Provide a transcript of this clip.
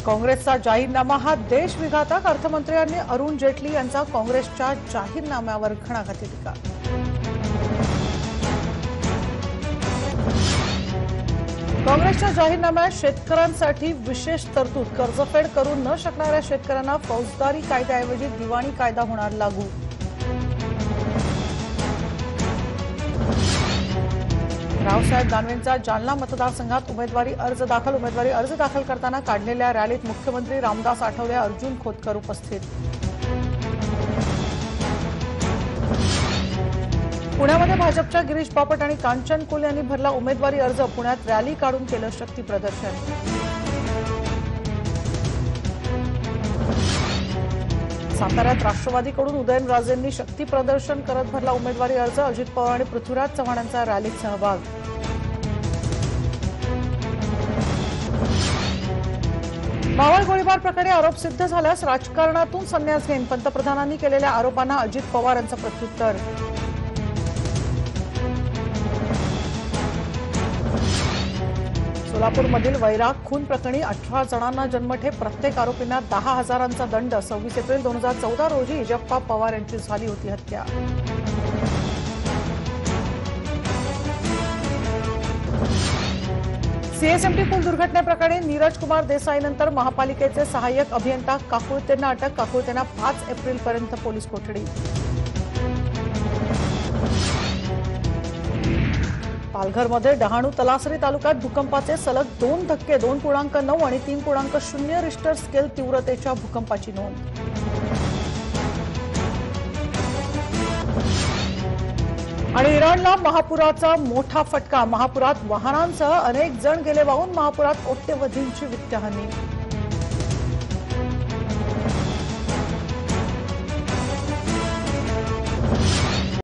काँग्रेसचा जाहीरनामा हा देशविघातक, अर्थमंत्र्यांनी अरुण जेटली यांचा काँग्रेसच्या जाहीरनाम्यावर घणाघाती टीका। काँग्रेसच्या जाहीरनाम्यात शेतकऱ्यांसाठी विशेष तरतूद, कर्जफेड करू न शकणाऱ्या शेतकऱ्यांना फौजदारी कायद्याऐवजी दिवाणी कायदा होणार लागू। रावसाहेब दानवेंचा जालना मतदारसंघात उमेदवारी अर्ज दाखल करताना काढलेल्या रॅलीत मुख्यमंत्री रामदास आठवले, अर्जुन खोतकर उपस्थित। पुण्यामध्ये भाजपच्या गिरीश बापट आणि कांचन कुल यांनी भरला उमेदवारी अर्ज, पुण्यात रॅली काढून केलं शक्ती प्रदर्शन। साताऱ्यात राष्ट्रवादीकडून उदयनराजेंनी शक्ती प्रदर्शन करत भरला उमेदवारी अर्ज, अजित पवार आणि पृथ्वीराज चव्हाण यांचा रॅलीत सहभाग। मावळ गोळीबार प्रकरणी आरोप सिद्ध झाल्यास राजकारणातून संन्यास घेईन, पंतप्रधानांनी केलेल्या आरोपांना अजित पवार यांचं प्रत्युत्तर। सोलापूरमधील वैराग खून प्रकरणी 18 जणांना जन्मठेप, प्रत्येक आरोपींना 10,000चा दंड। 26 एप्रिल 2014 रोजी इजप्पा पवार यांची झाली होती हत्या। सीएसएमटी पूल दुर्घटनेप्रकरणी नीरज कुमार देसाईनंतर महापालिकेचे सहाय्यक अभियंता काकुळतेंना अटक, काकुळतेंना 5 एप्रिलपर्यंत पोलीस कोठडी। पालघरमध्ये डहाणू तलासरी तालुक्यात भूकंपाचे सलग 2 धक्के, 2.9 आणि 3.0 रिश्टर स्केल तीव्रतेच्या भूकंपाची नोंद। आणि इराणला महापुराचा मोठा फटका, महापुरात वाहनांसह अनेक जण गेले वाहून, महापुरात कोट्यवधींची वित्तहानी।